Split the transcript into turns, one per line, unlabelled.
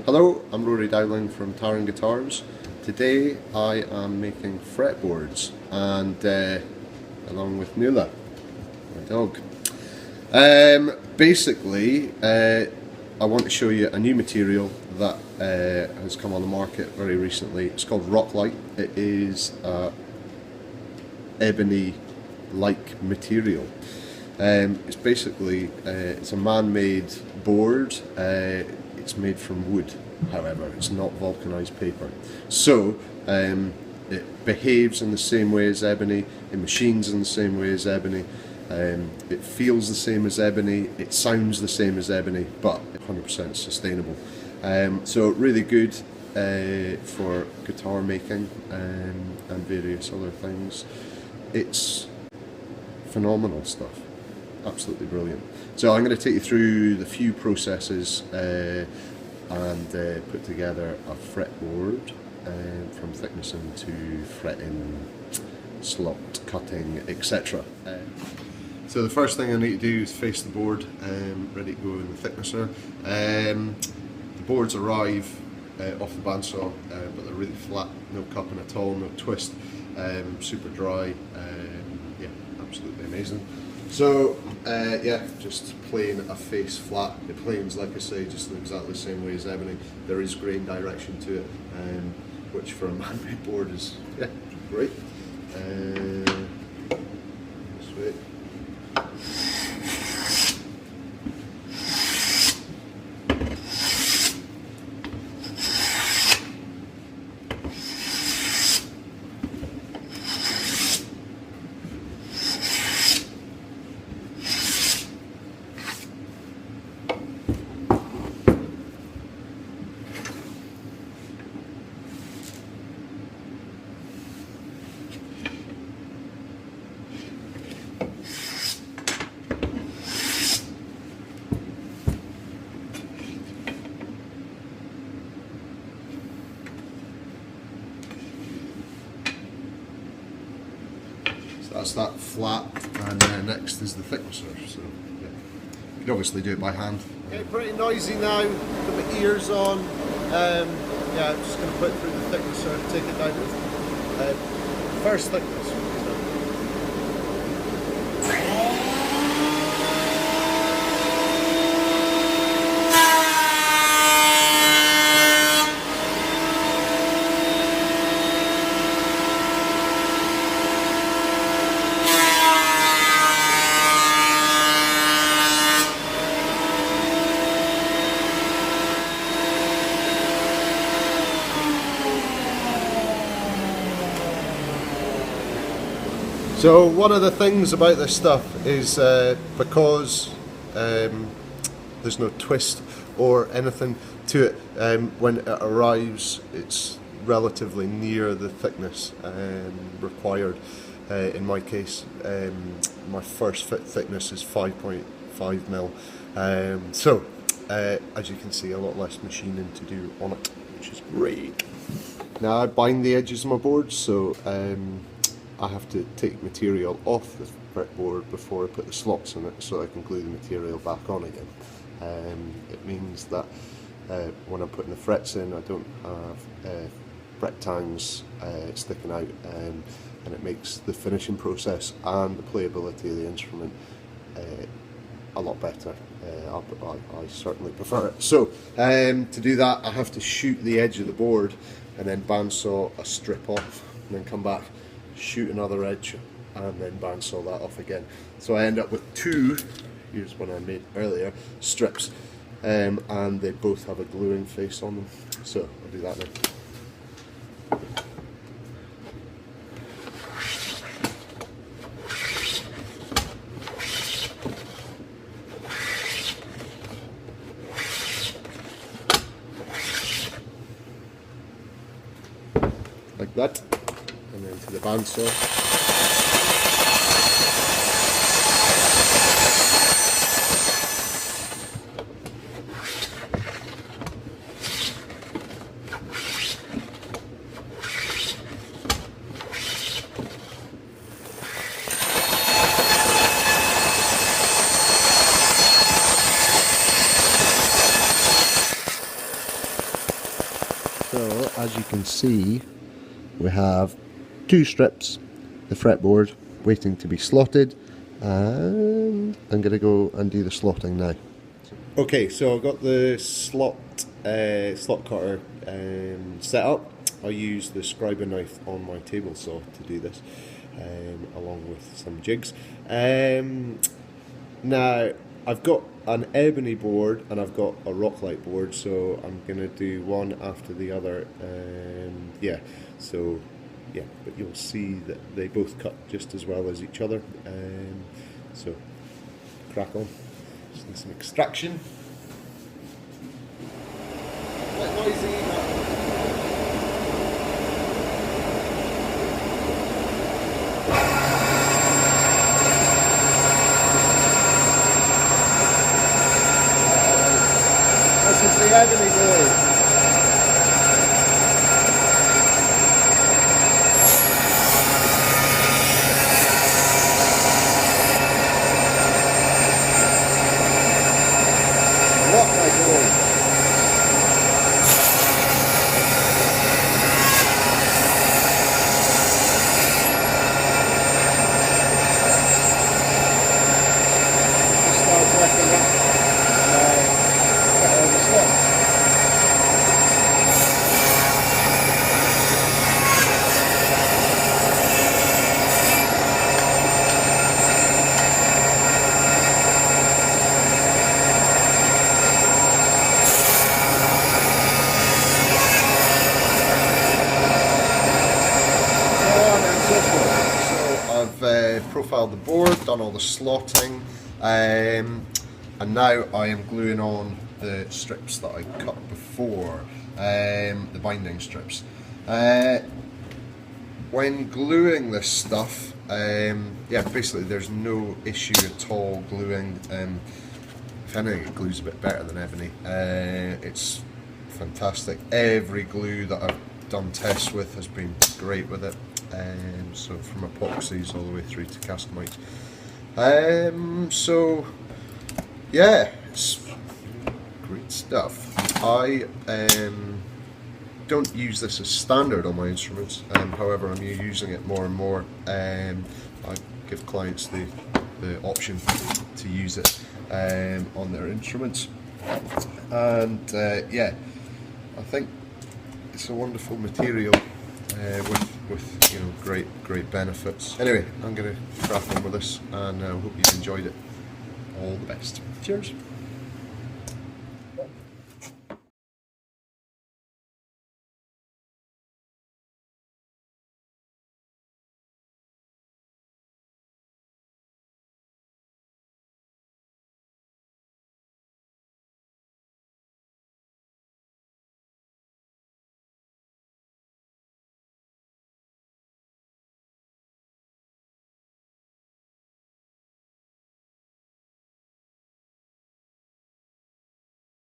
Hello, I'm Rory Dowling from Taran Guitars. Today I am making fretboards and along with Mula, my dog. Basically, I want to show you a new material that has come on the market very recently. It's called ROCKLITE. It is ebony-like material. It's basically it's a man-made board. It's made from wood, however, it's not vulcanized paper. So it behaves in the same way as ebony, it machines in the same way as ebony, it feels the same as ebony, it sounds the same as ebony, but 100% sustainable. So really good for guitar making and various other things. It's phenomenal stuff. Absolutely brilliant. So I'm going to take you through the few processes and put together a fretboard from thicknessing to fretting, slot cutting, etc. So the first thing I need to do is face the board, ready to go in the thicknesser. The boards arrive off the bandsaw, but they're really flat, no cupping at all, no twist, super dry, yeah, absolutely amazing. So yeah, just plain a face flat. It planes, like I say, just in exactly the same way as ebony. There is grain direction to it, which for a man-made board is great. This way. That's that flat, and next is the thicknesser. So yeah. You can obviously do it by hand. Okay, pretty noisy now. Got my ears on. Yeah, I'm just going to put it through the thicknesser, take it down to the first thickness. So one of the things about this stuff is because there's no twist or anything to it, when it arrives it's relatively near the thickness required. In my case, my first fit thickness is 5.5 mil. So as you can see, a lot less machining to do on it, which is great. Now I bind the edges of my board, so I have to take material off the fretboard before I put the slots in it, so I can glue the material back on again. It means that when I'm putting the frets in, I don't have fret tangs sticking out, and it makes the finishing process and the playability of the instrument a lot better. I certainly prefer it. So to do that, I have to shoot the edge of the board and then bandsaw a strip off, and then come back, shoot another edge, and then bandsaw that off again. So I end up with two, here's one I made earlier, strips, and they both have a gluing face on them. So I'll do that now. Like that, and then to the bandsaw. you can see, we have 2 strips, the fretboard waiting to be slotted, and I'm going to go and do the slotting now. Okay, so I've got the slot cutter set up. I use the scriber knife on my table saw to do this, along with some jigs. Now, I've got an ebony board and I've got a ROCKLITE board, so I'm going to do one after the other. But you'll see that they both cut just as well as each other. So, crack on. Just need some extraction. Quite noisy. This is the ebony board. ROCKLITE board. Just start working up. All the slots. I've profiled the board, done all the slotting, and now I am gluing on the strips that I cut before, the binding strips. When gluing this stuff, basically there's no issue at all gluing. If anything, it glues a bit better than ebony. It's fantastic. Every glue that I've done tests with has been great with it. So from epoxies all the way through to customite. It's great stuff. I don't use this as standard on my instruments, however I'm using it more and more. I give clients the option to use it on their instruments, and I think it's a wonderful material with great benefits. Anyway, I'm going to crack on with this, and I hope you've enjoyed it. All the best. Cheers.